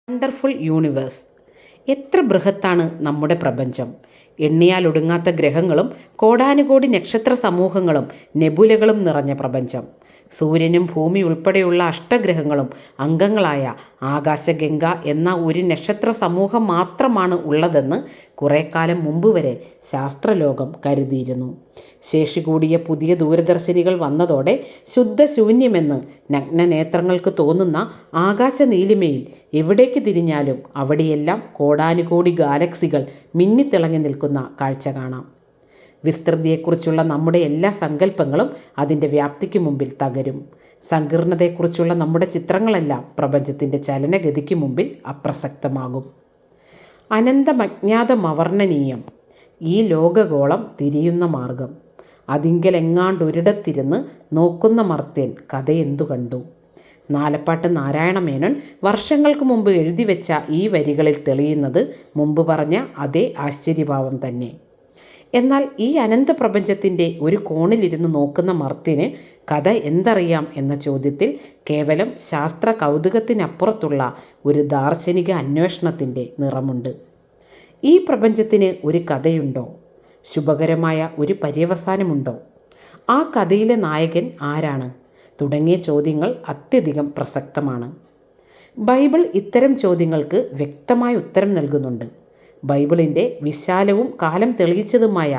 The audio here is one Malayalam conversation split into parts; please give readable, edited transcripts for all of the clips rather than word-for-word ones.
Wonderful universe. എത്ര ബൃഹത്താണ് നമ്മുടെ പ്രപഞ്ചം! എണ്ണിയാൽ ഒടുങ്ങാത്ത ഗ്രഹങ്ങളും കോടാനുകോടി നക്ഷത്ര സമൂഹങ്ങളും നെബുലകളും നിറഞ്ഞ പ്രപഞ്ചം. സൂര്യനും ഭൂമി ഉൾപ്പെടെയുള്ള അഷ്ടഗ്രഹങ്ങളും അംഗങ്ങളായ ആകാശഗംഗ എന്ന ഒരു നക്ഷത്ര സമൂഹം മാത്രമാണ് ഉള്ളതെന്ന് കുറേക്കാലം മുമ്പ് വരെ ശാസ്ത്രലോകം കരുതിയിരുന്നു. ശേഷി കൂടിയ പുതിയ ദൂരദർശിനികൾ വന്നതോടെ ശുദ്ധശൂന്യമെന്ന് നഗ്നനേത്രങ്ങൾക്ക് തോന്നുന്ന ആകാശ നീലിമയിൽ എവിടേക്ക് തിരിഞ്ഞാലും അവിടെയെല്ലാം കോടാനുകോടി ഗാലക്സികൾ മിന്നിത്തിളങ്ങി നിൽക്കുന്ന കാഴ്ച കാണാം. വിസ്തൃതിയെക്കുറിച്ചുള്ള നമ്മുടെ എല്ലാ സങ്കല്പങ്ങളും അതിൻ്റെ വ്യാപ്തിക്ക് മുമ്പിൽ തകരും. സങ്കീർണതയെക്കുറിച്ചുള്ള നമ്മുടെ ചിത്രങ്ങളെല്ലാം പ്രപഞ്ചത്തിൻ്റെ ചലനഗതിക്ക് മുമ്പിൽ അപ്രസക്തമാകും. അനന്തമജ്ഞാതമവർണ്ണനീയം ഈ ലോകഗോളം തിരിയുന്ന മാർഗം. അതിങ്കലെങ്ങാണ്ടൊരിടത്തിരുന്ന് നോക്കുന്ന മർത്യൻ കഥയെന്തു കണ്ടു. നാലപ്പാട്ട് നാരായണമേനോൻ വർഷങ്ങൾക്ക് മുമ്പ് എഴുതി വെച്ച ഈ വരികളിൽ തെളിയുന്നത് മുമ്പ് പറഞ്ഞ അതേ ആശ്ചര്യഭാവം തന്നെ. എന്നാൽ ഈ അനന്ത പ്രപഞ്ചത്തിൻ്റെ ഒരു കോണിലിരുന്ന് നോക്കുന്ന മർത്യന് കഥ എന്തറിയാം എന്ന ചോദ്യത്തിൽ കേവലം ശാസ്ത്ര കൗതുകത്തിനപ്പുറത്തുള്ള ഒരു ദാർശനിക അന്വേഷണത്തിൻ്റെ നിറമുണ്ട്. ഈ പ്രപഞ്ചത്തിന് ഒരു കഥയുണ്ടോ? ശുഭകരമായ ഒരു പര്യവസാനമുണ്ടോ? ആ കഥയിലെ നായകൻ ആരാണ്? തുടങ്ങിയ ചോദ്യങ്ങൾ അത്യധികം പ്രസക്തമാണ്. ബൈബിൾ ഇത്തരം ചോദ്യങ്ങൾക്ക് വ്യക്തമായ ഉത്തരം നൽകുന്നുണ്ട്. ബൈബിളിൻ്റെ വിശാലവും കാലം തെളിയിച്ചതുമായ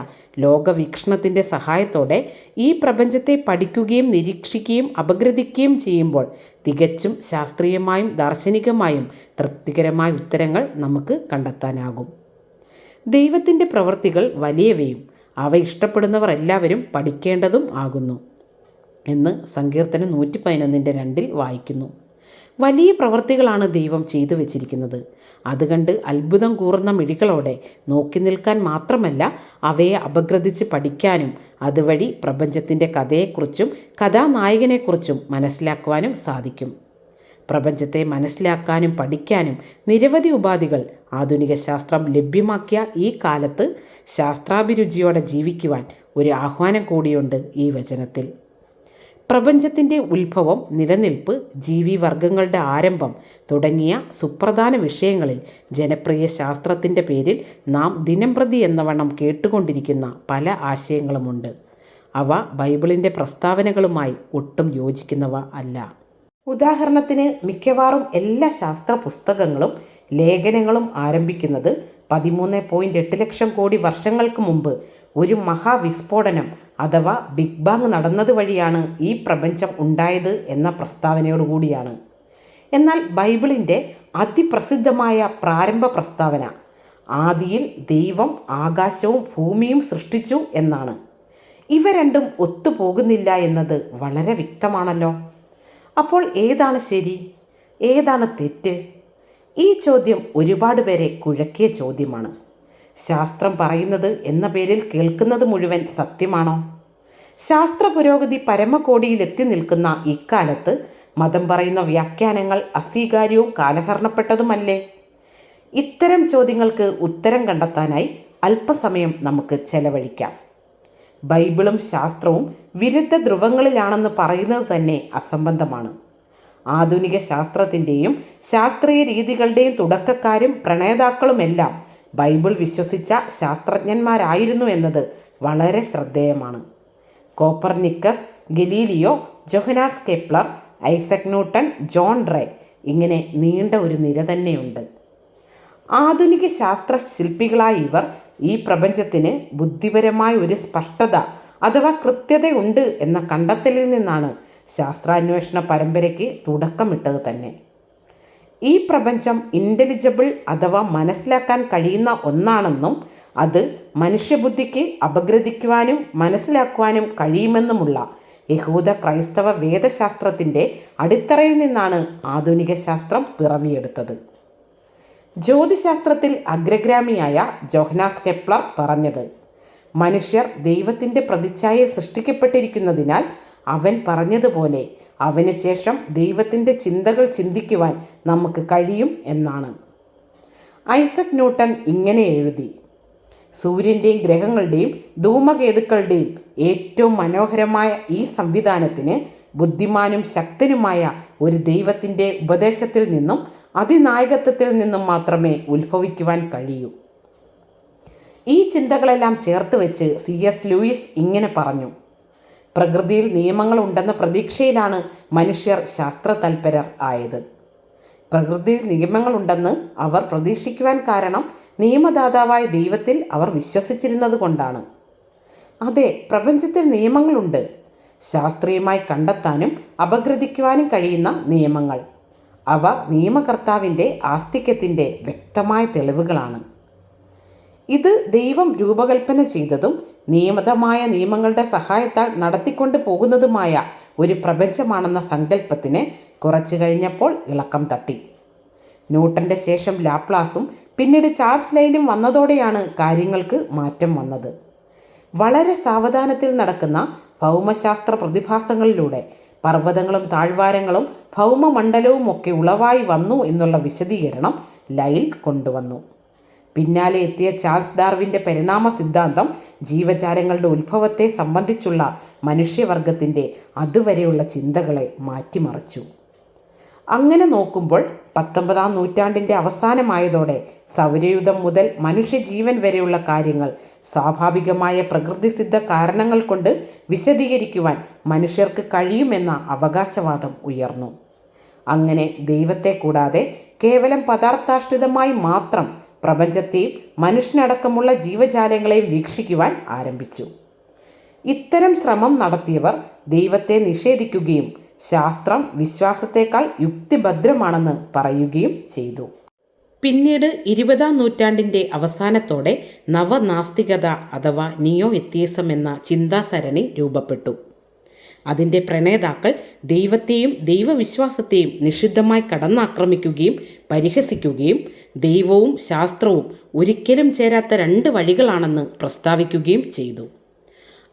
ലോകവീക്ഷണത്തിൻ്റെ സഹായത്തോടെ ഈ പ്രപഞ്ചത്തെ പഠിക്കുകയും നിരീക്ഷിക്കുകയും അപഗ്രഥിക്കുകയും ചെയ്യുമ്പോൾ തികച്ചും ശാസ്ത്രീയമായും ദാർശനികമായും തൃപ്തികരമായ ഉത്തരങ്ങൾ നമുക്ക് കണ്ടെത്താനാകും. ദൈവത്തിൻ്റെ പ്രവൃത്തികൾ വലിയവയും അവ ഇഷ്ടപ്പെടുന്നവർ എല്ലാവരും പഠിക്കേണ്ടതും ആകുന്നു എന്ന് സങ്കീർത്തനം 111:2 വായിക്കുന്നു. വലിയ പ്രവൃത്തികളാണ് ദൈവം ചെയ്തു വച്ചിരിക്കുന്നത്. അത് കണ്ട് അത്ഭുതം കൂറുന്ന മിഴികളോടെ നോക്കി നിൽക്കാൻ മാത്രമല്ല, അവയെ അപഗ്രഥിച്ച് പഠിക്കാനും അതുവഴി പ്രപഞ്ചത്തിൻ്റെ കഥയെക്കുറിച്ചും കഥാനായകനെക്കുറിച്ചും മനസ്സിലാക്കുവാനും സാധിക്കും. പ്രപഞ്ചത്തെ മനസ്സിലാക്കാനും പഠിക്കാനും നിരവധി ഉപാധികൾ ആധുനിക ശാസ്ത്രം ലഭ്യമാക്കിയ ഈ കാലത്ത് ശാസ്ത്രാഭിരുചിയോടെ ജീവിക്കുവാൻ ഒരു ആഹ്വാനം കൂടിയുണ്ട് ഈ വചനത്തിൽ. പ്രപഞ്ചത്തിൻ്റെ ഉത്ഭവം, നിലനിൽപ്പ്, ജീവിവർഗങ്ങളുടെ ആരംഭം തുടങ്ങിയ സുപ്രധാന വിഷയങ്ങളിൽ ജനപ്രിയ ശാസ്ത്രത്തിൻ്റെ പേരിൽ നാം ദിനംപ്രതി എന്നവണ്ണം കേട്ടുകൊണ്ടിരിക്കുന്ന പല ആശയങ്ങളുമുണ്ട്. അവ ബൈബിളിൻ്റെ പ്രസ്താവനകളുമായി ഒട്ടും യോജിക്കുന്നവ അല്ല. ഉദാഹരണത്തിന്, മിക്കവാറും എല്ലാ ശാസ്ത്ര പുസ്തകങ്ങളും ലേഖനങ്ങളും ആരംഭിക്കുന്നത് 13.8 ലക്ഷം കോടി വർഷങ്ങൾക്ക് മുമ്പ് ഒരു മഹാവിസ്ഫോടനം അഥവാ ബിഗ് ബാങ് നടന്നത് വഴിയാണ് ഈ പ്രപഞ്ചം ഉണ്ടായത് എന്ന പ്രസ്താവനയോടുകൂടിയാണ്. എന്നാൽ ബൈബിളിൻ്റെ അതിപ്രസിദ്ധമായ പ്രാരംഭ പ്രസ്താവന ആദിയിൽ ദൈവം ആകാശവും ഭൂമിയും സൃഷ്ടിച്ചു എന്നാണ്. ഇവ രണ്ടും ഒത്തുപോകുന്നില്ല എന്നത് വളരെ വ്യക്തമാണല്ലോ. അപ്പോൾ ഏതാണ് ശരി, ഏതാണ് തെറ്റ്? ഈ ചോദ്യം ഒരുപാട് പേരെ കുഴക്കിയ ചോദ്യമാണ്. ശാസ്ത്രം പറയുന്നത് എന്ന പേരിൽ കേൾക്കുന്നത് മുഴുവൻ സത്യമാണോ? ശാസ്ത്ര പുരോഗതി പരമകോടിയിൽ എത്തി നിൽക്കുന്ന ഇക്കാലത്ത് മതം പറയുന്ന വ്യാഖ്യാനങ്ങൾ അസ്വീകാര്യവും കാലഹരണപ്പെട്ടതുമല്ലേ? ഇത്തരം ചോദ്യങ്ങൾക്ക് ഉത്തരം കണ്ടെത്താനായി അല്പസമയം നമുക്ക് ചെലവഴിക്കാം. ബൈബിളും ശാസ്ത്രവും വിരുദ്ധ ധ്രുവങ്ങളിലാണെന്ന് പറയുന്നത് തന്നെ അസംബന്ധമാണ്. ആധുനിക ശാസ്ത്രത്തിൻ്റെയും ശാസ്ത്രീയ രീതികളുടെയും തുടക്കക്കാരും പ്രണേതാക്കളുമെല്ലാം ബൈബിൾ വിശ്വസിച്ച ശാസ്ത്രജ്ഞന്മാരായിരുന്നു എന്നത് വളരെ ശ്രദ്ധേയമാണ്. Copernicus, Galileo, Johannes Kepler, Isaac Newton, John Ray, ഇങ്ങനെ നീണ്ട ഒരു നിര തന്നെയുണ്ട്. ആധുനിക ശാസ്ത്ര ശില്പികളായ ഇവർ ഈ പ്രപഞ്ചത്തിന് ബുദ്ധിപരമായ ഒരു സ്പഷ്ടത അഥവാ കൃത്യതയുണ്ട് എന്ന കണ്ടെത്തലിൽ നിന്നാണ് ശാസ്ത്രാന്വേഷണ പരമ്പരയ്ക്ക് തുടക്കമിട്ടത് തന്നെ. ഈ പ്രപഞ്ചം ഇൻ്റലിജബിൾ അഥവാ മനസ്സിലാക്കാൻ കഴിയുന്ന ഒന്നാണെന്നും അത് മനുഷ്യബുദ്ധിക്ക് അപഗ്രഥിക്കുവാനും മനസ്സിലാക്കുവാനും കഴിയുമെന്നുമുള്ള യഹൂദ ക്രൈസ്തവ വേദശാസ്ത്രത്തിൻ്റെ അടിത്തറയിൽ നിന്നാണ് ആധുനിക ശാസ്ത്രം പിറവിയെടുത്തത്. ജ്യോതിശാസ്ത്രത്തിൽ അഗ്രഗാമിയായ ജോഹന്നാസ് കെപ്ലർ പറഞ്ഞത്, മനുഷ്യർ ദൈവത്തിൻ്റെ പ്രതിച്ഛായയിൽ സൃഷ്ടിക്കപ്പെട്ടിരിക്കുന്നതിനാൽ അവൻ പറഞ്ഞതുപോലെ അവന് ശേഷം ദൈവത്തിൻ്റെ ചിന്തകൾ ചിന്തിക്കുവാൻ നമുക്ക് കഴിയും എന്നാണ്. ഐസക് ന്യൂട്ടൺ ഇങ്ങനെ എഴുതി, സൂര്യൻ്റെയും ഗ്രഹങ്ങളുടെയും ധൂമകേതുക്കളുടെയും ഏറ്റവും മനോഹരമായ ഈ സംവിധാനത്തിന് ബുദ്ധിമാനും ശക്തനുമായ ഒരു ദൈവത്തിൻ്റെ ഉപദേശത്തിൽ നിന്നും അതിനായകത്വത്തിൽ നിന്നും മാത്രമേ ഉത്ഭവിക്കുവാൻ കഴിയൂ. ഈ ചിന്തകളെല്ലാം ചേർത്ത് വെച്ച് C.S. ലൂയിസ് ഇങ്ങനെ പറഞ്ഞു: പ്രകൃതിയിൽ നിയമങ്ങളുണ്ടെന്ന പ്രതീക്ഷയിലാണ് മനുഷ്യർ ശാസ്ത്രതൽപരർ ആയത്. പ്രകൃതിയിൽ നിയമങ്ങളുണ്ടെന്ന് അവർ പ്രതീക്ഷിക്കുവാൻ കാരണം നിയമദാതാവായ ദൈവത്തിൽ അവർ വിശ്വസിച്ചിരുന്നത് കൊണ്ടാണ്. അതെ, പ്രപഞ്ചത്തിൽ നിയമങ്ങളുണ്ട്. ശാസ്ത്രീയമായി കണ്ടെത്താനും അപഗ്രഥിക്കുവാനും കഴിയുന്ന നിയമങ്ങൾ. അവ നിയമകർത്താവിൻ്റെ ആസ്തിക്യത്തിൻ്റെ വ്യക്തമായ തെളിവുകളാണ്. ഇത് ദൈവം രൂപകൽപ്പന ചെയ്തതും നിയമിതമായ നിയമങ്ങളുടെ സഹായത്താൽ നടത്തിക്കൊണ്ടു പോകുന്നതുമായ ഒരു പ്രപഞ്ചമാണെന്ന സങ്കല്പത്തിന് കുറച്ചു കഴിഞ്ഞപ്പോൾ ഇളക്കം തട്ടി. ന്യൂട്ടൻ്റെ ശേഷം ലാപ്ലാസും പിന്നീട് ചാൾസ് ലൈലും വന്നതോടെയാണ് കാര്യങ്ങൾക്ക് മാറ്റം വന്നത്. വളരെ സാവധാനത്തിൽ നടക്കുന്ന ഭൗമശാസ്ത്ര പ്രതിഭാസങ്ങളിലൂടെ പർവ്വതങ്ങളും താഴ്വാരങ്ങളും ഭൗമമണ്ഡലവും ഒക്കെ ഉളവായി വന്നു എന്നുള്ള വിശദീകരണം ലൈൽ കൊണ്ടുവന്നു. പിന്നാലെ എത്തിയ ചാൾസ് ഡാർവിൻ്റെ പരിണാമ സിദ്ധാന്തം ജീവജാലങ്ങളുടെ ഉത്ഭവത്തെ സംബന്ധിച്ചുള്ള മനുഷ്യവർഗത്തിൻ്റെ അതുവരെയുള്ള ചിന്തകളെ മാറ്റിമറിച്ചു. അങ്ങനെ നോക്കുമ്പോൾ 19-ാം നൂറ്റാണ്ടിൻ്റെ അവസാനമായതോടെ സൗരയൂഥം മുതൽ മനുഷ്യജീവൻ വരെയുള്ള കാര്യങ്ങൾ സ്വാഭാവികമായ പ്രകൃതിസിദ്ധ കാരണങ്ങൾ കൊണ്ട് വിശദീകരിക്കുവാൻ മനുഷ്യർക്ക് കഴിയുമെന്ന അവകാശവാദം ഉയർന്നു. അങ്ങനെ ദൈവത്തെ കൂടാതെ കേവലം പദാർത്ഥാഷ്ഠിതമായി മാത്രം പ്രപഞ്ചത്തെയും മനുഷ്യനടക്കമുള്ള ജീവജാലങ്ങളെയും വീക്ഷിക്കുവാൻ ആരംഭിച്ചു. ഇത്തരം ശ്രമം നടത്തിയവർ ദൈവത്തെ നിഷേധിക്കുകയും ശാസ്ത്രം വിശ്വാസത്തേക്കാൾ യുക്തിഭദ്രമാണെന്ന് പറയുകയും ചെയ്തു. പിന്നീട് 20-ാം നൂറ്റാണ്ടിൻ്റെ അവസാനത്തോടെ നവനാസ്തികത അഥവാ നിയോ എത്തിയിസം എന്ന ചിന്താസരണി രൂപപ്പെട്ടു. അതിൻ്റെ പ്രണേതാക്കൾ ദൈവത്തെയും ദൈവവിശ്വാസത്തെയും നിഷിദ്ധമായി കടന്നാക്രമിക്കുകയും പരിഹസിക്കുകയും ദൈവവും ശാസ്ത്രവും ഒരിക്കലും ചേരാത്ത രണ്ട് വഴികളാണെന്ന് പ്രസ്താവിക്കുകയും ചെയ്തു.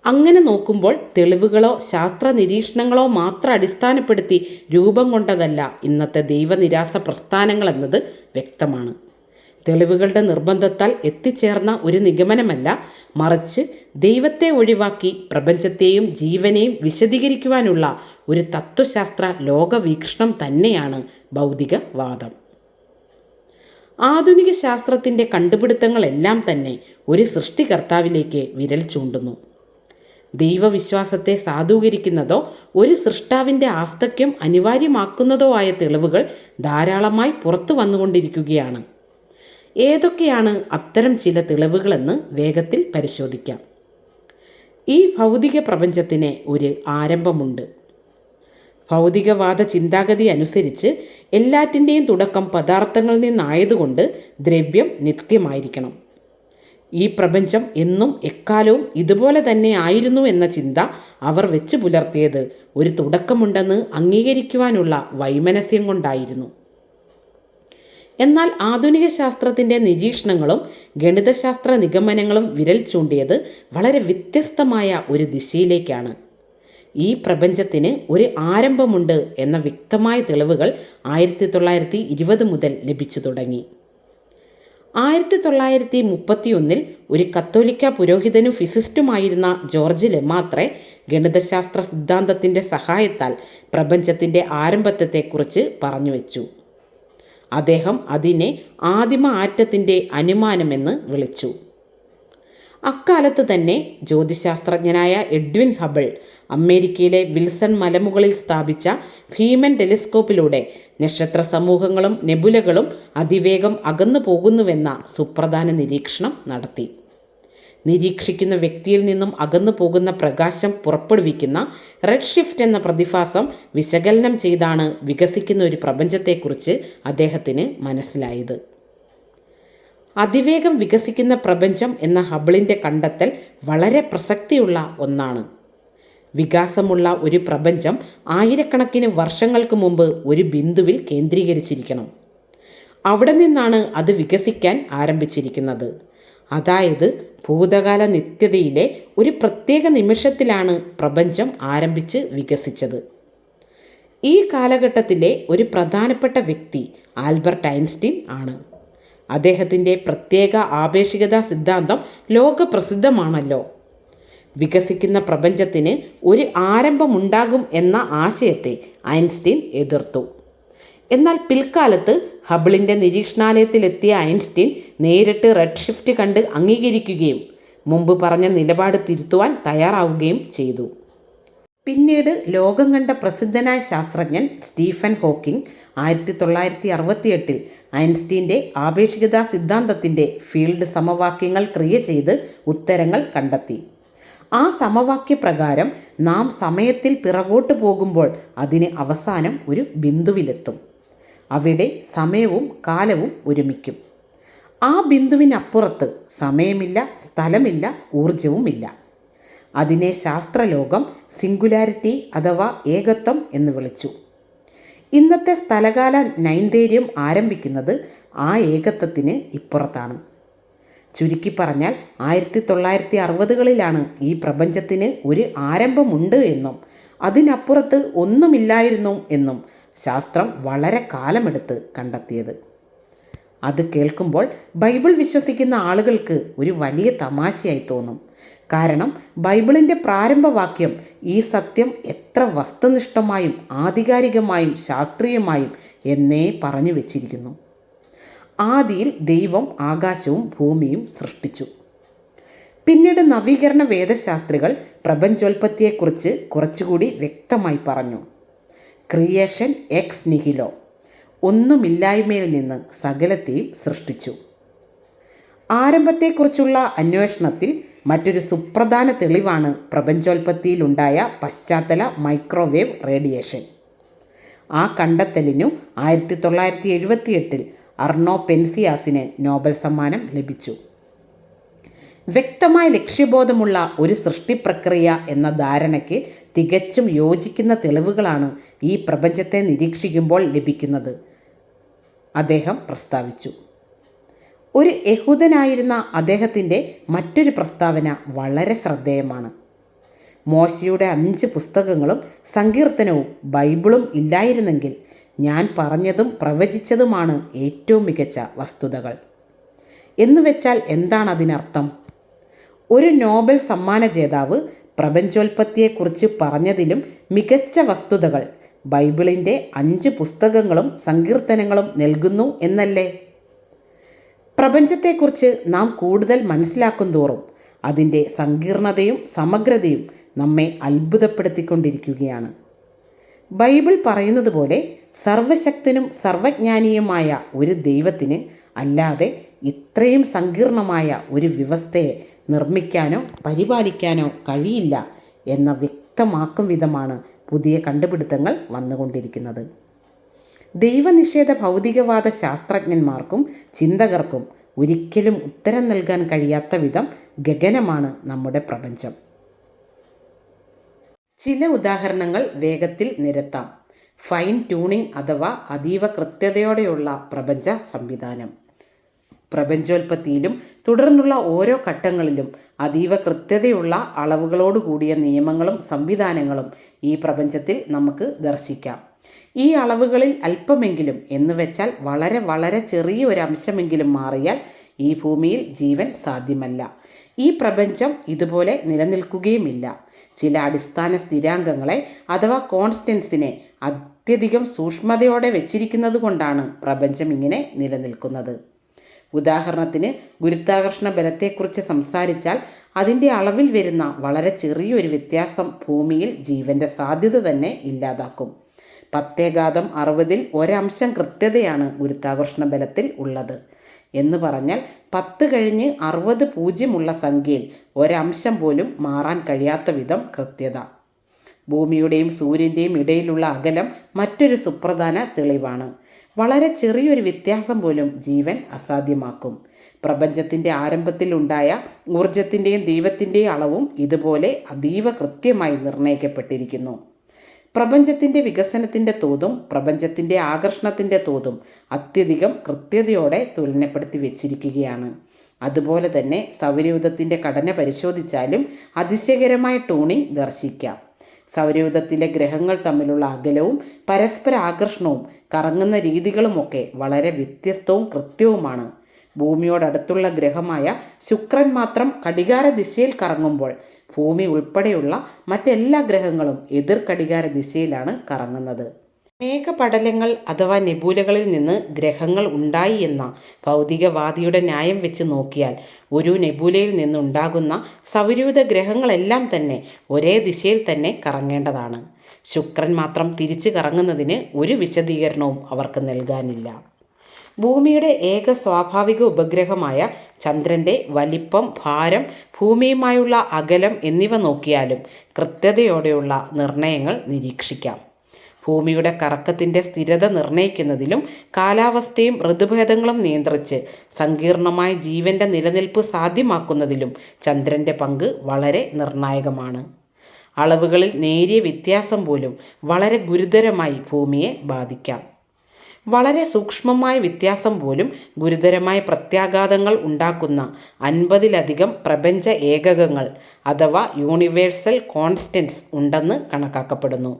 അങ്ങനെ നോക്കുമ്പോൾ തെളിവുകളോ ശാസ്ത്ര നിരീക്ഷണങ്ങളോ മാത്രം അടിസ്ഥാനപ്പെടുത്തി രൂപം കൊണ്ടതല്ല ഇന്നത്തെ ദൈവനിരാസ പ്രസ്ഥാനങ്ങൾ എന്നത് വ്യക്തമാണ്. തെളിവുകളുടെ നിർബന്ധത്താൽ എത്തിച്ചേർന്ന ഒരു നിഗമനമല്ല, മറിച്ച് ദൈവത്തെ ഒഴിവാക്കി പ്രപഞ്ചത്തെയും ജീവനെയും വിശദീകരിക്കുവാനുള്ള ഒരു തത്വശാസ്ത്ര ലോകവീക്ഷണം തന്നെയാണ് ഭൗതികവാദം. ആധുനിക ശാസ്ത്രത്തിൻ്റെ കണ്ടുപിടുത്തങ്ങളെല്ലാം തന്നെ ഒരു സൃഷ്ടികർത്താവിലേക്ക് വിരൽ ചൂണ്ടുന്നു. ദൈവവിശ്വാസത്തെ സാധൂകരിക്കുന്നതോ ഒരു സൃഷ്ടാവിൻ്റെ ആസ്തക്യം അനിവാര്യമാക്കുന്നതോ ആയ തെളിവുകൾ ധാരാളമായി പുറത്തു വന്നുകൊണ്ടിരിക്കുകയാണ്. ഏതൊക്കെയാണ് അത്തരം ചില തെളിവുകളെന്ന് വേഗത്തിൽ പരിശോധിക്കാം. ഈ ഭൗതിക പ്രപഞ്ചത്തിന് ഒരു ആരംഭമുണ്ട്. ഭൗതികവാദ ചിന്താഗതി അനുസരിച്ച് എല്ലാറ്റിൻ്റെയും തുടക്കം പദാർത്ഥങ്ങളിൽ നിന്നായതുകൊണ്ട് ദ്രവ്യം നിത്യമായിരിക്കണം. ഈ പ്രപഞ്ചം എന്നും എക്കാലവും ഇതുപോലെ തന്നെ ആയിരുന്നു എന്ന ചിന്ത അവർ വെച്ച് പുലർത്തിയത് ഒരു തുടക്കമുണ്ടെന്ന് അംഗീകരിക്കുവാനുള്ള വൈമനസ്യം കൊണ്ടായിരുന്നു. എന്നാൽ ആധുനിക ശാസ്ത്രത്തിൻ്റെ നിരീക്ഷണങ്ങളും ഗണിതശാസ്ത്ര നിഗമനങ്ങളും വിരൽ ചൂണ്ടിയത് വളരെ വ്യത്യസ്തമായ ഒരു ദിശയിലേക്കാണ്. ഈ പ്രപഞ്ചത്തിന് ഒരു ആരംഭമുണ്ട് എന്ന വ്യക്തമായ തെളിവുകൾ 1920 മുതൽ ലഭിച്ചു തുടങ്ങി. 1931 ഒരു കത്തോലിക്ക പുരോഹിതനും ഫിസിസ്റ്റുമായിരുന്ന ജോർജ് ലെമാത്രെ ഗണിതശാസ്ത്ര സിദ്ധാന്തത്തിൻ്റെ സഹായത്താൽ പ്രപഞ്ചത്തിൻ്റെ ആരംഭത്തെക്കുറിച്ച് പറഞ്ഞു വെച്ചു. അദ്ദേഹം അതിനെ ആദിമ ആറ്റത്തിൻ്റെ അനുമാനമെന്ന് വിളിച്ചു. അക്കാലത്ത് തന്നെ ജ്യോതിശാസ്ത്രജ്ഞനായ എഡ്വിൻ ഹബിൾ അമേരിക്കയിലെ വിൽസൺ മലമുകളിൽ സ്ഥാപിച്ച ഭീമൻ ടെലിസ്കോപ്പിലൂടെ നക്ഷത്ര സമൂഹങ്ങളും നെബുലകളും അതിവേഗം അകന്നു പോകുന്നുവെന്ന സുപ്രധാന നിരീക്ഷണം നടത്തി. നിരീക്ഷിക്കുന്ന വ്യക്തിയിൽ നിന്നും അകന്നു പോകുന്ന പ്രകാശം പുറപ്പെടുവിക്കുന്ന റെഡ് ഷിഫ്റ്റ് എന്ന പ്രതിഭാസം വിശകലനം ചെയ്താണ് വികസിക്കുന്ന ഒരു പ്രപഞ്ചത്തെക്കുറിച്ച് അദ്ദേഹത്തിന് മനസ്സിലായത്. അതിവേഗം വികസിക്കുന്ന പ്രപഞ്ചം എന്ന ഹബിളിൻ്റെ കണ്ടെത്തൽ വളരെ പ്രസക്തിയുള്ള ഒന്നാണ്. വികാസമുള്ള ഒരു പ്രപഞ്ചം ആയിരക്കണക്കിന് വർഷങ്ങൾക്ക് മുമ്പ് ഒരു ബിന്ദുവിൽ കേന്ദ്രീകരിച്ചിരിക്കണം. അവിടെ നിന്നാണ് അത് വികസിക്കാൻ ആരംഭിച്ചിരിക്കുന്നത്. അതായത് ഭൂതകാല നിത്യതയിലെ ഒരു പ്രത്യേക നിമിഷത്തിലാണ് പ്രപഞ്ചം ആരംഭിച്ച് വികസിച്ചത്. ഈ കാലഘട്ടത്തിലെ ഒരു പ്രധാനപ്പെട്ട വ്യക്തി ആൽബർട്ട് ഐൻസ്റ്റീൻ ആണ്. അദ്ദേഹത്തിൻ്റെ പ്രത്യേക ആപേക്ഷികതാ സിദ്ധാന്തം ലോകപ്രസിദ്ധമാണല്ലോ. വികസിക്കുന്ന പ്രപഞ്ചത്തിന് ഒരു ആരംഭമുണ്ടാകും എന്ന ആശയത്തെ ഐൻസ്റ്റീൻ എതിർത്തു. എന്നാൽ പിൽക്കാലത്ത് ഹബിളിൻ്റെ നിരീക്ഷണാലയത്തിലെത്തിയ ഐൻസ്റ്റീൻ നേരിട്ട് റെഡ് ഷിഫ്റ്റ് കണ്ട് അംഗീകരിക്കുകയും മുമ്പ് പറഞ്ഞ നിലപാട് തിരുത്തുവാൻ തയ്യാറാവുകയും ചെയ്തു. പിന്നീട് ലോകം കണ്ട പ്രസിദ്ധനായ ശാസ്ത്രജ്ഞൻ സ്റ്റീഫൻ ഹോക്കിംഗ് 1968 ഐൻസ്റ്റീൻ്റെ ആപേക്ഷികതാ സിദ്ധാന്തത്തിൻ്റെ ഫീൽഡ് സമവാക്യങ്ങൾ ക്രിയ ചെയ്ത് ഉത്തരങ്ങൾ കണ്ടെത്തി. ആ സമവാക്യപ്രകാരം നാം സമയത്തിൽ പിറകോട്ട് പോകുമ്പോൾ അതിന് അവസാനം ഒരു ബിന്ദുവിലെത്തും. അവിടെ സമയവും കാലവും ഒരുമിക്കും. ആ ബിന്ദുവിനപ്പുറത്ത് സമയമില്ല, സ്ഥലമില്ല, ഊർജവുമില്ല. അതിനെ ശാസ്ത്രലോകം സിംഗുലാരിറ്റി അഥവാ ഏകത്വം എന്ന് വിളിച്ചു. ഇന്നത്തെ സ്ഥലകാല നൈന്ദര്യം ആരംഭിക്കുന്നത് ആ ഏകത്വത്തിന് ഇപ്പുറത്താണ്. ചുരുക്കി പറഞ്ഞാൽ 1960കളിലാണ് ഈ പ്രപഞ്ചത്തിന് ഒരു ആരംഭമുണ്ട് എന്നും അതിനപ്പുറത്ത് ഒന്നുമില്ലായിരുന്നു എന്നും ശാസ്ത്രം വളരെ കാലമെടുത്ത് കണ്ടെത്തിയത്. അത് കേൾക്കുമ്പോൾ ബൈബിൾ വിശ്വസിക്കുന്ന ആളുകൾക്ക് ഒരു വലിയ തമാശയായി തോന്നും. കാരണം ബൈബിളിൻ്റെ പ്രാരംഭവാക്യം ഈ സത്യം എത്ര വസ്തുനിഷ്ഠമായും ആധികാരികമായും ശാസ്ത്രീയമായും എന്നേ പറഞ്ഞു വച്ചിരിക്കുന്നു. ആദിയിൽ ദൈവം ആകാശവും ഭൂമിയും സൃഷ്ടിച്ചു. പിന്നീട് നവീകരണ വേദശാസ്ത്രികൾ പ്രപഞ്ചോൽപത്തിയെക്കുറിച്ച് കുറച്ചുകൂടി വ്യക്തമായി പറഞ്ഞു. ക്രിയേഷൻ എക്സ് നിഹിലോ, ഒന്നുമില്ലായ്മയിൽ നിന്ന് സകലത്തെയും സൃഷ്ടിച്ചു. ആരംഭത്തെക്കുറിച്ചുള്ള അന്വേഷണത്തിൽ മറ്റൊരു സുപ്രധാന തെളിവാണ് പ്രപഞ്ചോൽപത്തിയിലുണ്ടായ പശ്ചാത്തല മൈക്രോവേവ് റേഡിയേഷൻ. ആ കണ്ടെത്തലിനു 1978 അർണോ പെൻസിയാസിന് നോബൽ സമ്മാനം ലഭിച്ചു. വ്യക്തമായ ലക്ഷ്യബോധമുള്ള ഒരു സൃഷ്ടിപ്രക്രിയ എന്ന ധാരണയ്ക്ക് തികച്ചും യോജിക്കുന്ന തെളിവുകളാണ് ഈ പ്രപഞ്ചത്തെ നിരീക്ഷിക്കുമ്പോൾ ലഭിക്കുന്നത്, അദ്ദേഹം പ്രസ്താവിച്ചു. ഒരു യഹൂദനായിരുന്ന അദ്ദേഹത്തിൻ്റെ മറ്റൊരു പ്രസ്താവന വളരെ ശ്രദ്ധേയമാണ്. മോശയുടെ 5 പുസ്തകങ്ങളും സങ്കീർത്തനവും ബൈബിളും ഇല്ലായിരുന്നെങ്കിൽ ഞാൻ പറഞ്ഞതും പ്രവചിച്ചതുമാണ് ഏറ്റവും മികച്ച വസ്തുതകൾ. എന്നുവെച്ചാൽ എന്താണ് അതിനർത്ഥം? ഒരു നോബൽ സമ്മാന ജേതാവ് പ്രപഞ്ചോൽപത്തിയെക്കുറിച്ച് പറഞ്ഞതിലും മികച്ച വസ്തുതകൾ ബൈബിളിൻ്റെ 5 പുസ്തകങ്ങളും സങ്കീർത്തനങ്ങളും നൽകുന്നു എന്നല്ലേ? പ്രപഞ്ചത്തെക്കുറിച്ച് നാം കൂടുതൽ മനസ്സിലാക്കും തോറും അതിൻ്റെ സങ്കീർണതയും സമഗ്രതയും നമ്മെ അത്ഭുതപ്പെടുത്തിക്കൊണ്ടിരിക്കുകയാണ്. ബൈബിൾ പറയുന്നത് പോലെ സർവശക്തനും സർവജ്ഞാനിയുമായ ഒരു ദൈവത്തിന് അല്ലാതെ ഇത്രയും സങ്കീർണമായ ഒരു വ്യവസ്ഥയെ നിർമ്മിക്കാനോ പരിപാലിക്കാനോ കഴിയില്ല എന്ന വ്യക്തമാക്കും വിധമാണ് പുതിയ കണ്ടുപിടുത്തങ്ങൾ വന്നുകൊണ്ടിരിക്കുന്നത്. ദൈവനിഷേധ ഭൗതികവാദ ശാസ്ത്രജ്ഞന്മാർക്കും ചിന്തകർക്കും ഒരിക്കലും ഉത്തരം നൽകാൻ കഴിയാത്ത വിധം ഗഗനമാണ് നമ്മുടെ പ്രപഞ്ചം. ചില ഉദാഹരണങ്ങൾ വേഗത്തിൽ നിരത്താം. ഫൈൻ ട്യൂണിംഗ് അഥവാ അതീവ കൃത്യതയോടെയുള്ള പ്രപഞ്ച സംവിധാനം. പ്രപഞ്ചോൽപത്തിയിലും തുടർന്നുള്ള ഓരോ ഘട്ടങ്ങളിലും അതീവ കൃത്യതയുള്ള അളവുകളോടുകൂടിയ നിയമങ്ങളും സംവിധാനങ്ങളും ഈ പ്രപഞ്ചത്തിൽ നമുക്ക് ദർശിക്കാം. ഈ അളവുകളിൽ അല്പമെങ്കിലും എന്നുവെച്ചാൽ വളരെ വളരെ ചെറിയ ഒരു അംശമെങ്കിലും മാറിയാൽ ഈ ഭൂമിയിൽ ജീവൻ സാധ്യമല്ല. ഈ പ്രപഞ്ചം ഇതുപോലെ നിലനിൽക്കുകയുമില്ല. ചില അടിസ്ഥാന സ്ഥിരാങ്കങ്ങളെ അഥവാ കോൺസ്റ്റൻസിനെ അത്യധികം സൂക്ഷ്മതയോടെ വെച്ചിരിക്കുന്നത് കൊണ്ടാണ് പ്രപഞ്ചം ഇങ്ങനെ നിലനിൽക്കുന്നത്. ഉദാഹരണത്തിന് ഗുരുത്വാകർഷണ ബലത്തെക്കുറിച്ച് സംസാരിച്ചാൽ അതിൻ്റെ അളവിൽ വരുന്ന വളരെ ചെറിയൊരു വ്യത്യാസം ഭൂമിയിൽ ജീവൻ്റെ സാധ്യത തന്നെ ഇല്ലാതാക്കും. 10⁻60 ഒരംശം കൃത്യതയാണ് ഗുരുത്വാകർഷണ ബലത്തിൽ ഉള്ളത് എന്ന് പറഞ്ഞാൽ 10⁻60 പൂജ്യമുള്ള സംഖ്യയിൽ ഒരംശം പോലും മാറാൻ കഴിയാത്ത വിധം കൃത്യത. ഭൂമിയുടെയും സൂര്യൻ്റെയും ഇടയിലുള്ള അകലം മറ്റൊരു സുപ്രധാന തെളിവാണ്. വളരെ ചെറിയൊരു വ്യത്യാസം പോലും ജീവൻ അസാധ്യമാക്കും. പ്രപഞ്ചത്തിൻ്റെ ആരംഭത്തിൽ ഉണ്ടായ ഊർജത്തിൻ്റെയും ദൈവത്തിൻ്റെയും അളവും ഇതുപോലെ അതീവ കൃത്യമായി നിർണ്ണയിക്കപ്പെട്ടിരിക്കുന്നു. പ്രപഞ്ചത്തിൻ്റെ വികസനത്തിൻ്റെ തോതും പ്രപഞ്ചത്തിൻ്റെ ആകർഷണത്തിൻ്റെ തോതും അത്യധികം കൃത്യതയോടെ തുലനപ്പെടുത്തി വെച്ചിരിക്കുകയാണ്. അതുപോലെ തന്നെ സൗരയൂഥത്തിൻ്റെ ഘടന പരിശോധിച്ചാലും അതിശയകരമായ ട്യൂണിംഗ് ദർശിക്കാം. സൗരയൂഥത്തിലെ ഗ്രഹങ്ങൾ തമ്മിലുള്ള അകലവും പരസ്പര ആകർഷണവും കറങ്ങുന്ന രീതികളുമൊക്കെ വളരെ വ്യത്യസ്തവും കൃത്യവുമാണ്. ഭൂമിയോടടുത്തുള്ള ഗ്രഹമായ ശുക്രൻ മാത്രം ഘടികാര ദിശയിൽ കറങ്ങുമ്പോൾ ഭൂമി ഉൾപ്പെടെയുള്ള മറ്റെല്ലാ ഗ്രഹങ്ങളും എതിർ ഘടികാര ദിശയിലാണ് കറങ്ങുന്നത്. മേഘപടലങ്ങൾ അഥവാ നെബുലകളിൽ നിന്ന് ഗ്രഹങ്ങൾ ഉണ്ടായി എന്ന ഭൗതികവാദിയുടെ ന്യായം വെച്ച് നോക്കിയാൽ ഒരു നെബുലയിൽ നിന്നുണ്ടാകുന്ന സൗരയൂഥ ഗ്രഹങ്ങളെല്ലാം തന്നെ ഒരേ ദിശയിൽ തന്നെ കറങ്ങേണ്ടതാണ്. ശുക്രൻ മാത്രം തിരിച്ചു കറങ്ങുന്നതിന് ഒരു വിശദീകരണവും അവർക്ക് നൽകാനില്ല. ഭൂമിയുടെ ഏക സ്വാഭാവിക ഉപഗ്രഹമായ ചന്ദ്രൻ്റെ വലിപ്പം, ഭാരം, ഭൂമിയുമായുള്ള അകലം എന്നിവ നോക്കിയാലും കൃത്യതയോടെയുള്ള നിർണയങ്ങൾ നിരീക്ഷിക്കാം. ഭൂമിയുടെ കറക്കത്തിൻ്റെ സ്ഥിരത നിർണ്ണയിക്കുന്നതിലും കാലാവസ്ഥയും ഋതുഭേദങ്ങളും നിയന്ത്രിച്ച് സങ്കീർണമായ ജീവൻ്റെ നിലനിൽപ്പ് സാധ്യമാക്കുന്നതിലും ചന്ദ്രൻ്റെ പങ്ക് വളരെ നിർണായകമാണ്. അളവുകളിൽ നേരിയ വ്യത്യാസം പോലും വളരെ ഗുരുതരമായി ഭൂമിയെ ബാധിക്കാം. വളരെ സൂക്ഷ്മമായ വ്യത്യാസം പോലും ഗുരുതരമായ പ്രത്യാഘാതങ്ങൾ ഉണ്ടാക്കുന്ന 50-ലധികം പ്രപഞ്ച ഏകകങ്ങൾ അഥവാ യൂണിവേഴ്സൽ കോൺസ്റ്റൻസ് ഉണ്ടെന്ന് കണക്കാക്കപ്പെടുന്നു.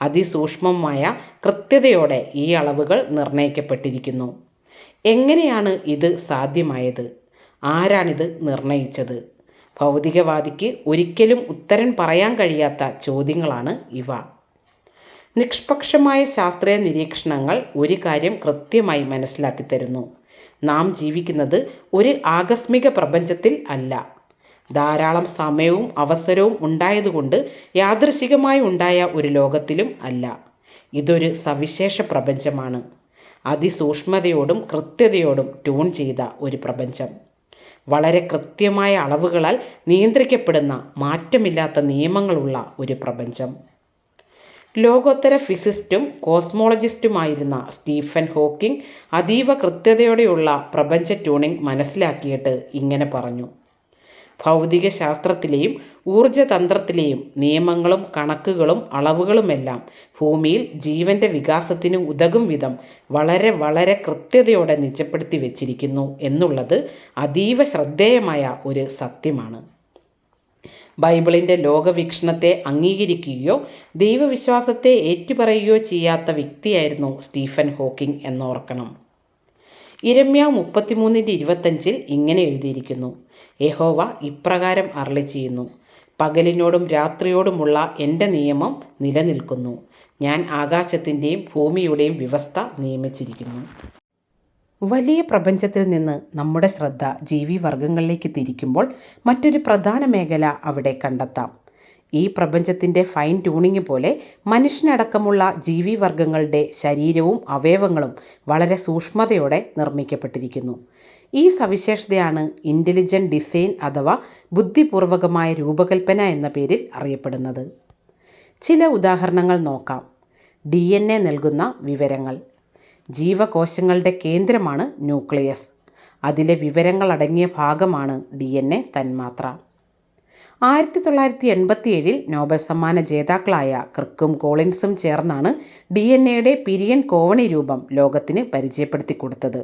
അതിസൂക്ഷ്മമായ കൃത്യതയോടെ ഈ അളവുകൾ നിർണ്ണയിക്കപ്പെട്ടിരിക്കുന്നു. എങ്ങനെയാണ് ഇത് സാധ്യമായത്? ആരാണിത് നിർണയിച്ചത്? ഭൗതികവാദിക്ക് ഒരിക്കലും ഉത്തരം പറയാൻ കഴിയാത്ത ചോദ്യങ്ങളാണ് ഇവ. നിഷ്പക്ഷമായ ശാസ്ത്രീയ നിരീക്ഷണങ്ങൾ ഒരു കാര്യം കൃത്യമായി മനസ്സിലാക്കി തരുന്നു. നാം ജീവിക്കുന്നത് ഒരു ആകസ്മിക പ്രപഞ്ചത്തിൽ അല്ല. ധാരാളം സമയവും അവസരവും ഉണ്ടായതുകൊണ്ട് യാദൃശ്ചികമായി ഉണ്ടായ ഒരു ലോകത്തിലും അല്ല. ഇതൊരു സവിശേഷ പ്രപഞ്ചമാണ്. അതിസൂക്ഷ്മതയോടും കൃത്യതയോടും ട്യൂൺ ചെയ്ത ഒരു പ്രപഞ്ചം. വളരെ കൃത്യമായ അളവുകളാൽ നിയന്ത്രിക്കപ്പെടുന്ന മാറ്റമില്ലാത്ത നിയമങ്ങളുള്ള ഒരു പ്രപഞ്ചം. ലോകോത്തര ഫിസിസ്റ്റും കോസ്മോളജിസ്റ്റുമായിരുന്ന സ്റ്റീഫൻ ഹോക്കിംഗ് അതീവ കൃത്യതയോടെയുള്ള പ്രപഞ്ച ട്യൂണിംഗ് മനസ്സിലാക്കിയിട്ട് ഇങ്ങനെ പറഞ്ഞു: ഭൗതിക ശാസ്ത്രത്തിലെയും ഊർജതന്ത്രത്തിലെയും നിയമങ്ങളും കണക്കുകളും അളവുകളുമെല്ലാം ഭൂമിയിൽ ജീവൻ്റെ വികാസത്തിന് ഉതകും വിധം വളരെ വളരെ കൃത്യതയോടെ നിജപ്പെടുത്തി വച്ചിരിക്കുന്നു എന്നുള്ളത് അതീവ ശ്രദ്ധേയമായ ഒരു സത്യമാണ്. ബൈബിളിൻ്റെ ലോകവീക്ഷണത്തെ അംഗീകരിക്കുകയോ ദൈവവിശ്വാസത്തെ ഏറ്റുപറയുകയോ ചെയ്യാത്ത വ്യക്തിയായിരുന്നു സ്റ്റീഫൻ ഹോക്കിംഗ് എന്നോർക്കണം. യിരെമ്യാവ് 33:25 ഇങ്ങനെ എഴുതിയിരിക്കുന്നു: യഹോവ ഇപ്രകാരം അരുളിച്ചെയ്യുന്നു, പകലിനോടും രാത്രിയോടുമുള്ള എൻ്റെ നിയമം നിലനിൽക്കുന്നു. ഞാൻ ആകാശത്തിൻ്റെയും ഭൂമിയുടെയും വ്യവസ്ഥ നിയമിച്ചിരിക്കുന്നു. വലിയ പ്രപഞ്ചത്തിൽ നിന്ന് നമ്മുടെ ശ്രദ്ധ ജീവിവർഗങ്ങളിലേക്ക് തിരിക്കുമ്പോൾ മറ്റൊരു പ്രധാന മേഖല അവിടെ കണ്ടെത്താം. ഈ പ്രപഞ്ചത്തിൻ്റെ ഫൈൻ ട്യൂണിംഗ് പോലെ മനുഷ്യനടക്കമുള്ള ജീവിവർഗങ്ങളുടെ ശരീരവും അവയവങ്ങളും വളരെ സൂക്ഷ്മതയോടെ നിർമ്മിക്കപ്പെട്ടിരിക്കുന്നു. ഈ സവിശേഷതയാണ് ഇൻ്റലിജൻ്റ് ഡിസൈൻ അഥവാ ബുദ്ധിപൂർവകമായ രൂപകൽപ്പന എന്ന പേരിൽ അറിയപ്പെടുന്നത്. ചില ഉദാഹരണങ്ങൾ നോക്കാം. DNA നൽകുന്ന വിവരങ്ങൾ. ജീവകോശങ്ങളുടെ കേന്ദ്രമാണ് ന്യൂക്ലിയസ്. അതിലെ വിവരങ്ങളടങ്ങിയ ഭാഗമാണ് DNA തന്മാത്ര. 1987 നോബൽ സമ്മാന ജേതാക്കളായ ക്രിക്കും കോളിൻസും ചേർന്നാണ് DNA പിരിയൻ കോവണി രൂപം ലോകത്തിന് പരിചയപ്പെടുത്തി കൊടുത്തത്.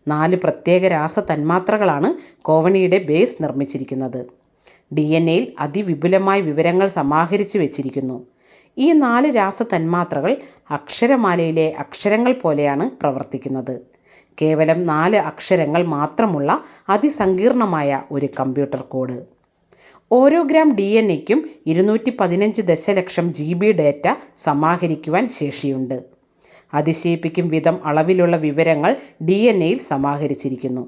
4 പ്രത്യേക രാസ തന്മാത്രകളാണ് കോവണിയുടെ ബേസ് നിർമ്മിച്ചിരിക്കുന്നത്. DNA അതിവിപുലമായ വിവരങ്ങൾ സമാഹരിച്ചു വെച്ചിരിക്കുന്നു. ഈ 4 രാസ തന്മാത്രകൾ അക്ഷരമാലയിലെ അക്ഷരങ്ങൾ പോലെയാണ് പ്രവർത്തിക്കുന്നത്. കേവലം 4 അക്ഷരങ്ങൾ മാത്രമുള്ള അതിസങ്കീർണമായ ഒരു കമ്പ്യൂട്ടർ കോഡ്. ഓരോ ഗ്രാം DNAയ്ക്കും 215 ദശലക്ഷം GB ഡേറ്റ സമാഹരിക്കുവാൻ ശേഷിയുണ്ട്. അതിശയിപ്പിക്കും വിധം അളവിലുള്ള വിവരങ്ങൾ DNAയിൽ സമാഹരിച്ചിരിക്കുന്നു.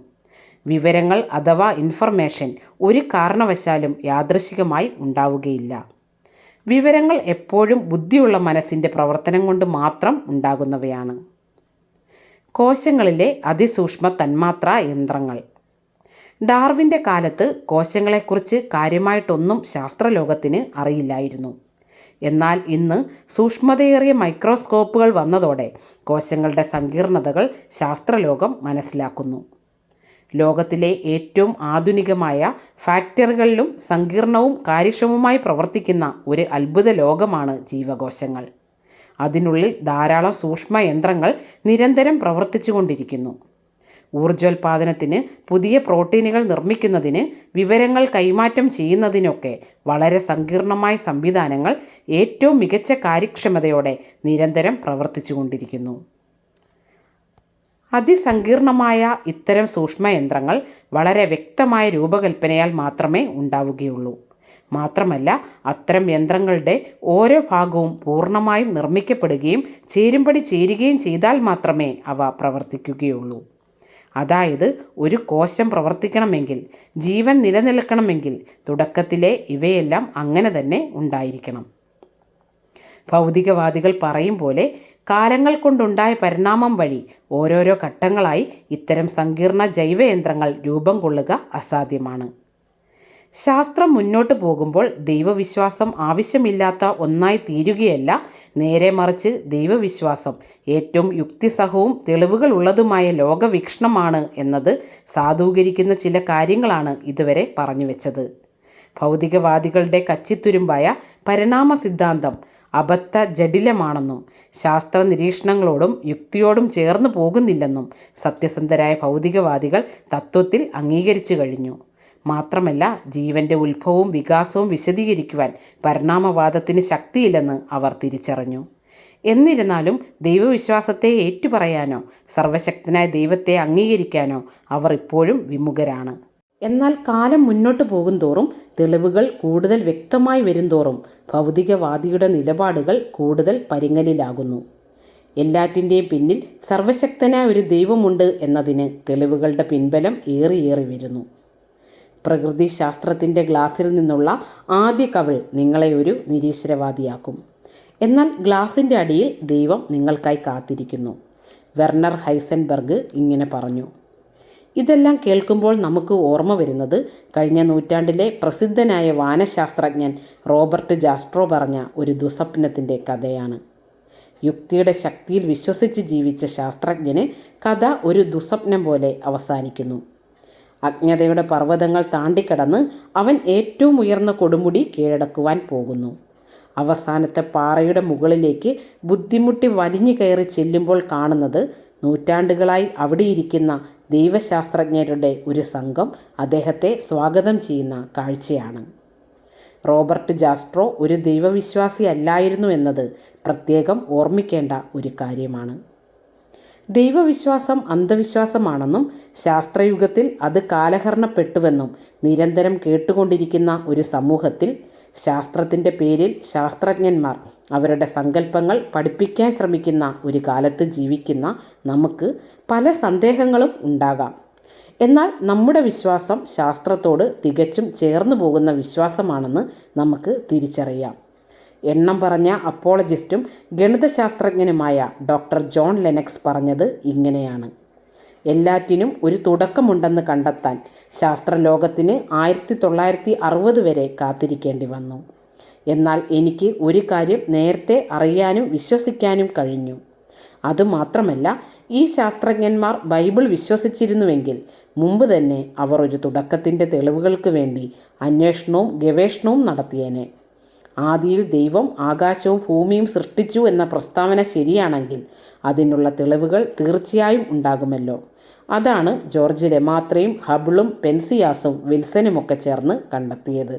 വിവരങ്ങൾ അഥവാ ഇൻഫർമേഷൻ ഒരു കാരണവശാലും യാദൃശ്ചികമായി ഉണ്ടാവുകയില്ല. വിവരങ്ങൾ എപ്പോഴും ബുദ്ധിയുള്ള മനസ്സിൻ്റെ പ്രവർത്തനം കൊണ്ട് മാത്രം ഉണ്ടാകുന്നവയാണ്. കോശങ്ങളിലെ അതിസൂക്ഷ്മ തന്മാത്രാ യന്ത്രങ്ങൾ. ഡാർവിൻ്റെ കാലത്ത് കോശങ്ങളെക്കുറിച്ച് കാര്യമായിട്ടൊന്നും ശാസ്ത്രലോകത്തിന് അറിയില്ലായിരുന്നു. എന്നാൽ ഇന്ന് സൂക്ഷ്മതയേറിയ മൈക്രോസ്കോപ്പുകൾ വന്നതോടെ കോശങ്ങളുടെ സങ്കീർണതകൾ ശാസ്ത്രലോകം മനസ്സിലാക്കുന്നു. ലോകത്തിലെ ഏറ്റവും ആധുനികമായ ഫാക്ടറികളിലും സങ്കീർണവും കാര്യക്ഷമവുമായി പ്രവർത്തിക്കുന്ന ഒരു അത്ഭുത ലോകമാണ് ജീവകോശങ്ങൾ. അതിനുള്ളിൽ ധാരാളം സൂക്ഷ്മ യന്ത്രങ്ങൾ നിരന്തരം പ്രവർത്തിച്ചു കൊണ്ടിരിക്കുന്നു. ഊർജോൽപാദനത്തിന്, പുതിയ പ്രോട്ടീനുകൾ നിർമ്മിക്കുന്നതിന്, വിവരങ്ങൾ കൈമാറ്റം ചെയ്യുന്നതിനൊക്കെ വളരെ സങ്കീർണമായ സംവിധാനങ്ങൾ ഏറ്റവും മികച്ച കാര്യക്ഷമതയോടെ നിരന്തരം പ്രവർത്തിച്ചു കൊണ്ടിരിക്കുന്നു. അതിസങ്കീർണമായ ഇത്തരം സൂക്ഷ്മയന്ത്രങ്ങൾ വളരെ വ്യക്തമായ രൂപകൽപ്പനയാൽ മാത്രമേ ഉണ്ടാവുകയുള്ളൂ. മാത്രമല്ല അത്തരം യന്ത്രങ്ങളുടെ ഓരോ ഭാഗവും പൂർണ്ണമായും നിർമ്മിക്കപ്പെടുകയും ചേരുംപടി ചേരുകയും ചെയ്താൽ മാത്രമേ അവ പ്രവർത്തിക്കുകയുള്ളൂ. അതായത് ഒരു കോശം പ്രവർത്തിക്കണമെങ്കിൽ, ജീവൻ നിലനിൽക്കണമെങ്കിൽ തുടക്കത്തിലെ ഇവയെല്ലാം അങ്ങനെ തന്നെ ഉണ്ടായിരിക്കണം. ഭൗതികവാദികൾ പറയും പോലെ കാലങ്ങൾ കൊണ്ടുണ്ടായ പരിണാമം വഴി ഓരോരോ ഘട്ടങ്ങളായി ഇത്തരം സങ്കീർണ ജൈവയന്ത്രങ്ങൾ രൂപം കൊള്ളുക അസാധ്യമാണ്. ശാസ്ത്രം മുന്നോട്ട് പോകുമ്പോൾ ദൈവവിശ്വാസം ആവശ്യമില്ലാത്ത ഒന്നായി തീരുകയല്ല, നേരെ മറിച്ച് ദൈവവിശ്വാസം ഏറ്റവും യുക്തിസഹവും തെളിവുകളുള്ളതുമായ ലോകവീക്ഷണമാണ് എന്നത് സാധൂകരിക്കുന്ന ചില കാര്യങ്ങളാണ് ഇതുവരെ പറഞ്ഞു വെച്ചത്. ഭൗതികവാദികളുടെ കച്ചിത്തുരുമ്പായ പരിണാമ സിദ്ധാന്തം അബദ്ധ ജഡിലമാണെന്നും ശാസ്ത്ര നിരീക്ഷണങ്ങളോടും യുക്തിയോടും ചേർന്ന് പോകുന്നില്ലെന്നും സത്യസന്ധരായ ഭൗതികവാദികൾ തത്വത്തിൽ അംഗീകരിച്ചു കഴിഞ്ഞു. മാത്രമല്ല ജീവൻ്റെ ഉത്ഭവവും വികാസവും വിശദീകരിക്കുവാൻ പരിണാമവാദത്തിന് ശക്തിയില്ലെന്ന് അവർ തിരിച്ചറിഞ്ഞു. എന്നിരുന്നാലും ദൈവവിശ്വാസത്തെ ഏറ്റുപറയാനോ സർവശക്തനായ ദൈവത്തെ അംഗീകരിക്കാനോ അവർ ഇപ്പോഴും വിമുഖരാണ്. എന്നാൽ കാലം മുന്നോട്ട് പോകുന്തോറും തെളിവുകൾ കൂടുതൽ വ്യക്തമായി വരുന്തോറും ഭൗതികവാദിയുടെ നിലപാടുകൾ കൂടുതൽ പരിങ്ങലിലാകുന്നു. എല്ലാറ്റിൻ്റെയും പിന്നിൽ സർവശക്തനായ ഒരു ദൈവമുണ്ട് എന്നതിന് തെളിവുകളുടെ പിൻബലം ഏറി വരുന്നു. പ്രകൃതി ശാസ്ത്രത്തിൻ്റെ ഗ്ലാസ്സിൽ നിന്നുള്ള ആദ്യ കവിൾ നിങ്ങളെ ഒരു നിരീശ്വരവാദിയാക്കും. എന്നാൽ ഗ്ലാസിൻ്റെ അടിയിൽ ദൈവം നിങ്ങൾക്കായി കാത്തിരിക്കുന്നു. വെർണർ ഹൈസൻബർഗ് ഇങ്ങനെ പറഞ്ഞു. ഇതെല്ലാം കേൾക്കുമ്പോൾ നമുക്ക് ഓർമ്മ വരുന്നത് കഴിഞ്ഞ നൂറ്റാണ്ടിലെ പ്രസിദ്ധനായ വാനശാസ്ത്രജ്ഞൻ റോബർട്ട് ജാസ്ട്രോ പറഞ്ഞ ഒരു ദുസ്വപ്നത്തിൻ്റെ കഥയാണ്. യുക്തിയുടെ ശക്തിയിൽ വിശ്വസിച്ച് ജീവിച്ച ശാസ്ത്രജ്ഞന് കഥ ഒരു ദുസ്വപ്നം പോലെ അവസാനിക്കുന്നു. അജ്ഞതയുടെ പർവ്വതങ്ങൾ താണ്ടിക്കടന്ന് അവൻ ഏറ്റവും ഉയർന്ന കൊടുമുടി കീഴടക്കുവാൻ പോകുന്നു. അവസാനത്തെ പാറയുടെ മുകളിലേക്ക് ബുദ്ധിമുട്ടി വലിഞ്ഞു കയറി ചെല്ലുമ്പോൾ കാണുന്നത് നൂറ്റാണ്ടുകളായി അവിടെയിരിക്കുന്ന ദൈവശാസ്ത്രജ്ഞരുടെ ഒരു സംഘം അദ്ദേഹത്തെ സ്വാഗതം ചെയ്യുന്ന കാഴ്ചയാണ്. റോബർട്ട് ജാസ്ട്രോ ഒരു ദൈവവിശ്വാസി അല്ലായിരുന്നു എന്നത് പ്രത്യേകം ഓർമ്മിക്കേണ്ട ഒരു കാര്യമാണ്. ദൈവവിശ്വാസം അന്ധവിശ്വാസമാണെന്നും ശാസ്ത്രയുഗത്തിൽ അത് കാലഹരണപ്പെട്ടുവെന്നും നിരന്തരം കേട്ടുകൊണ്ടിരിക്കുന്ന ഒരു സമൂഹത്തിൽ ശാസ്ത്രത്തിൻ്റെ പേരിൽ ശാസ്ത്രജ്ഞന്മാർ അവരുടെ സങ്കല്പങ്ങൾ പഠിപ്പിക്കാൻ ശ്രമിക്കുന്ന ഒരു കാലത്ത് ജീവിക്കുന്ന നമുക്ക് പല സന്ദേഹങ്ങളും ഉണ്ടാകാം. എന്നാൽ നമ്മുടെ വിശ്വാസം ശാസ്ത്രത്തോട് തികച്ചും ചേർന്നു പോകുന്ന വിശ്വാസമാണെന്ന് നമുക്ക് തിരിച്ചറിയാം. എണ്ണം പറഞ്ഞ അപ്പോളജിസ്റ്റും ഗണിതശാസ്ത്രജ്ഞനുമായ ഡോക്ടർ ജോൺ ലെനക്സ് പറഞ്ഞത് ഇങ്ങനെയാണ്: എല്ലാറ്റിനും ഒരു തുടക്കമുണ്ടെന്ന് കണ്ടെത്താൻ ശാസ്ത്രലോകത്തിന് 1960 വരെ കാത്തിരിക്കേണ്ടി വന്നു. എന്നാൽ എനിക്ക് ഒരു കാര്യം നേരത്തെ അറിയാനും വിശ്വസിക്കാനും കഴിഞ്ഞു. അതുമാത്രമല്ല, ഈ ശാസ്ത്രജ്ഞന്മാർ ബൈബിൾ വിശ്വസിച്ചിരുന്നുവെങ്കിൽ മുമ്പ് തന്നെ അവർ ഒരു തുടക്കത്തിൻ്റെ തെളിവുകൾക്ക് വേണ്ടി അന്വേഷണവും ഗവേഷണവും നടത്തിയേനെ. ആദിയിൽ ദൈവം ആകാശവും ഭൂമിയും സൃഷ്ടിച്ചു എന്ന പ്രസ്താവന ശരിയാണെങ്കിൽ അതിനുള്ള തെളിവുകൾ തീർച്ചയായും ഉണ്ടാകുമല്ലോ. അതാണ് ജോർജ് ലെമാത്രയും ഹബിളും പെൻസിയാസും വിൽസനുമൊക്കെ ചേർന്ന് കണ്ടെത്തിയത്.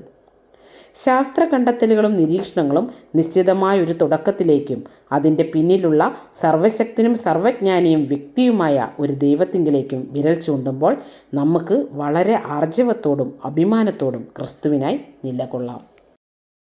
ശാസ്ത്ര കണ്ടെത്തലുകളും നിരീക്ഷണങ്ങളും നിശ്ചിതമായ ഒരു തുടക്കത്തിലേക്കും അതിൻ്റെ പിന്നിലുള്ള സർവശക്തനും സർവജ്ഞാനിയും വ്യക്തിയുമായ ഒരു ദൈവത്തിങ്കിലേക്കും വിരൽ ചൂണ്ടുമ്പോൾ നമുക്ക് വളരെ ആർജവത്തോടും അഭിമാനത്തോടും ക്രിസ്തുവിനായി നിലകൊള്ളാം.